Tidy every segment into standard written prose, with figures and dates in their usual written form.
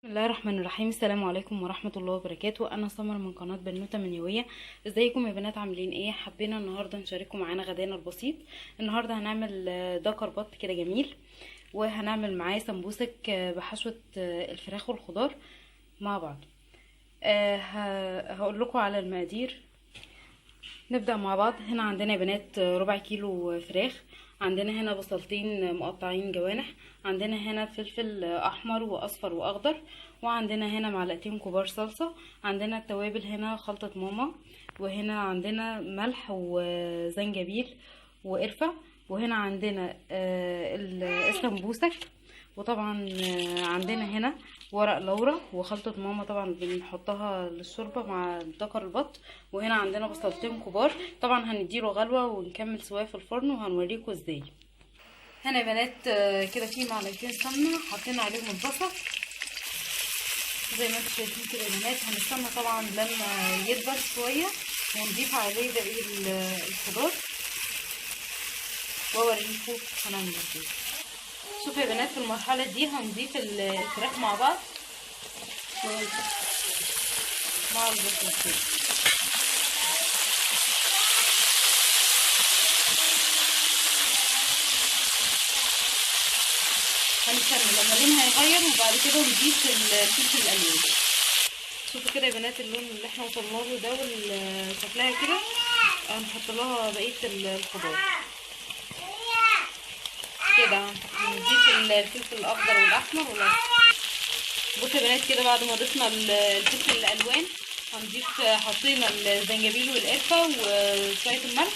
بسم الله الرحمن الرحيم. السلام عليكم ورحمة الله وبركاته. انا سمر من قناة بنوتة منيوية. ازيكم يا بنات؟ عاملين ايه؟ حبينا النهاردة نشارككم معانا غدانا البسيط. النهاردة هنعمل دكر بط كده جميل، وهنعمل معاه سمبوسك بحشوة الفراخ والخضار مع بعض. هقول لكم على المقادير. نبدأ مع بعض. هنا عندنا يا بنات ربع كيلو فراخ، عندنا هنا بصلتين مقطعين جوانح، عندنا هنا فلفل احمر واصفر واخضر، وعندنا هنا معلقتين كبار صلصة، عندنا التوابل هنا خلطة ماما، وهنا عندنا ملح وزنجبيل وقرفة، وهنا عندنا السمبوسك، وطبعا عندنا هنا ورق لورا وخلطة ماما طبعا بنحطها للشوربة مع دكر البط، وهنا عندنا بصلتين كبار طبعا هنديله غلوة ونكمل سواه في الفرن وهنوريكم ازاي. هنا يا بنات كده في معلقتين سمنة حطينا عليهم البصل زي ما انتم شايفين كده يا بنات. هنستنى طبعا لما يدبل شوية ونضيف عليه باقي الخضار واوريكم هنعمل ازاي. شوفوا يا بنات، في المرحلة دي هنضيف الفراخ مع بعض مع البصل كده. هنستنى لما لونها يغير وبعد كده نضيف الفلفل الالوان. شوفوا كده يا بنات اللون اللي احنا وصلنا له ده وشكلها كده. هنحط لها بقيه الخضار كده. هنضيف الفلفل الاخضر والاحمر والاصفر. بصوا يا بنات كده بعد ما ضفنا الفلفل الالوان هنضيف، حطينا الزنجبيل والقرفه وشويه الملح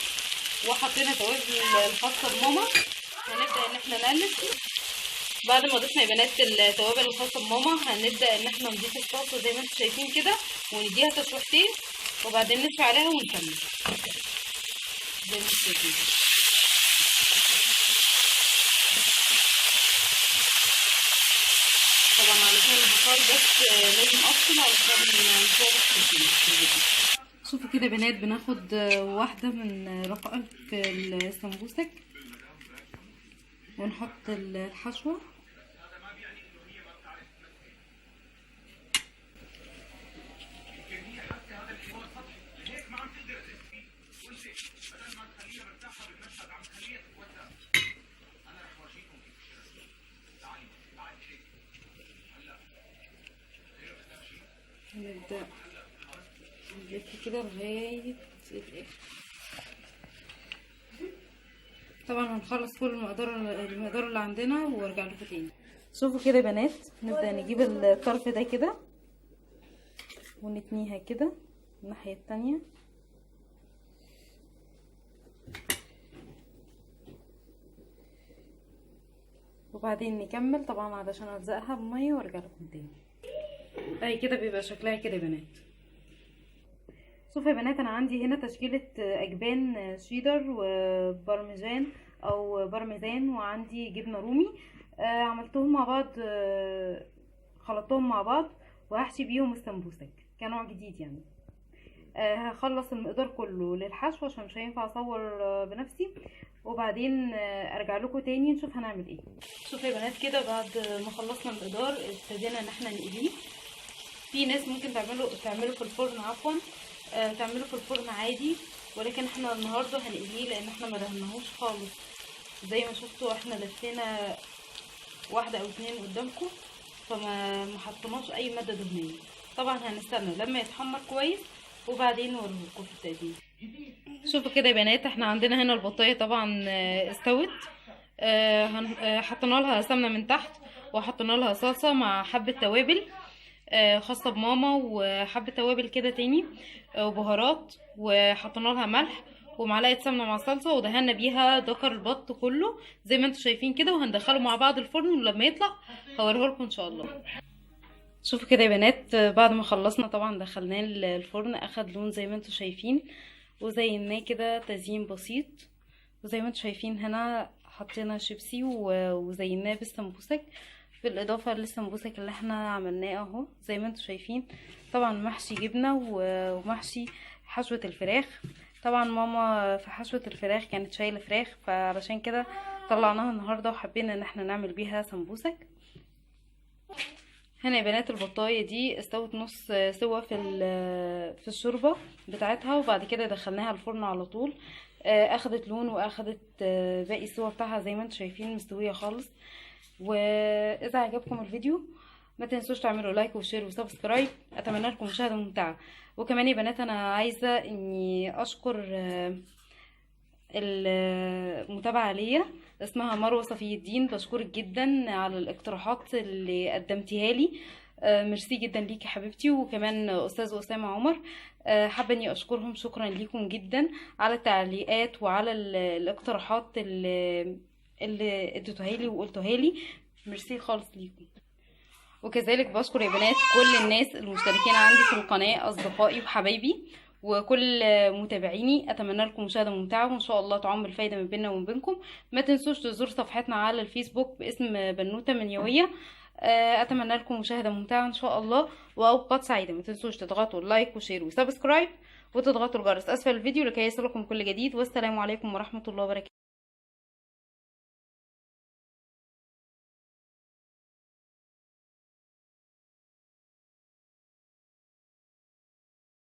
وحطينا توابل الخاصه بماما. هنبدا ان احنا نقلب. بعد ما ضفنا يا بنات التوابل الخاصه بماما هنبدا ان احنا نضيف الصلصه زي ما انتم شايفين كده ونديها تشويحتين وبعدين نشوي عليها ونكمل زي ما انتم شايفين. طبعا علشان البخار بس لازم افصل علشان نشوي الفيديو. شوفوا كده يا بنات بناخد واحده من رقائق السمبوسك ونحط الحشوه. هنبدأ نلف كده لغاية الآخر. طبعا هنخلص كل المقدار اللي عندنا وارجع لكم تاني. شوفوا كده يا بنات، نبدأ نجيب الطرف ده كده ونتنيها كده الناحية التانية وبعدين نكمل طبعا علشان الزقها بمية وارجع لكم تاني. اهي كده بيبقى شكلها كده يا بنات. شوفوا يا بنات انا عندي هنا تشكيلة اجبان شيدر وبارميجان او بارميزان وعندي جبنة رومي. عملتهم مع بعض، خلطتهم مع بعض وهحشي بيهم السمبوسك كنوع جديد يعني. هخلص المقدار كله للحشو عشان مش هينفع اصور بنفسي وبعدين ارجع لكم تاني نشوف هنعمل ايه. شوفوا يا بنات كده بعد ما خلصنا المقدار ابتدينا ان احنا نقليه. في ناس ممكن تعمله في الفرن، عفوا تعمله في الفرن عادي، ولكن احنا النهارده هنقليه لان احنا ما دهناهوش خالص. زي ما شفتوا احنا لفينا واحده او اتنين قدامكم فما حطيناش اي ماده دهنيه. طبعا هنستنى لما يتحمر كويس وبعدين نوريكم في التقديم. شوفوا كده يا بنات احنا عندنا هنا البطايه طبعا استوت. حطينا لها سمنه من تحت وحطينا لها صلصه مع حبه توابل خاصه بماما وحبه توابل كده تاني وبهارات، وحطينا لها ملح ومعلقه سمنه مع صلصه ودهنا بيها دكر البط كله زي ما انتم شايفين كده، وهندخله مع بعض الفرن ولما يطلع هوريه لكم ان شاء الله. شوفوا كده يا بنات بعد ما خلصنا طبعا دخلناه الفرن اخد لون زي ما انتم شايفين وزيناه كده تزيين بسيط. وزي ما انتم شايفين هنا حطينا شيبسي وزيناه بالسمبوسك بالاضافه للسمبوسك اللي احنا عملناه اهو زي ما انتم شايفين. طبعا محشي جبنه ومحشي حشوه الفراخ. طبعا ماما في حشوه الفراخ كانت شايله فراخ فعلشان كده طلعناها النهارده وحبينا ان احنا نعمل بيها سمبوسك. هنا يا بنات البطايه دي استوت نص سوا في الشوربه بتاعتها، وبعد كده دخلناها الفرن على طول. اخدت لون واخدت باقي السوا بتاعها زي ما انتم شايفين مستويه خالص. واذا عجبكم الفيديو ما تنسوش تعملوا لايك وشير وسبسكرايب. اتمنى لكم مشاهده ممتعه. وكمان يا بنات انا عايزه اني اشكر المتابعه ليا، اسمها مروه صفي الدين. بشكرك جدا على الاقتراحات اللي قدمتيها لي. ميرسي جدا ليكي يا حبيبتي. وكمان استاذ اسامه عمر، حابه اني اشكرهم. شكرا ليكم جدا على التعليقات وعلى الاقتراحات اللي اديتوها لي وقلتوها لي. ميرسي خالص ليكم. وكذلك بشكر يا بنات كل الناس المشتركين عندي في القناه، اصدقائي وحبايبي وكل متابعيني. اتمنى لكم مشاهده ممتعه، وان شاء الله تعم الفايده من بيننا ومن بينكم. ما تنسوش تزوروا صفحتنا على الفيسبوك باسم بنوته منيويه. اتمنى لكم مشاهده ممتعه ان شاء الله واوقات سعيده. ما تنسوش تضغطوا لايك وشير وسبسكرايب وتضغطوا الجرس اسفل الفيديو لكي يصلكم كل جديد. والسلام عليكم ورحمه الله وبركاته.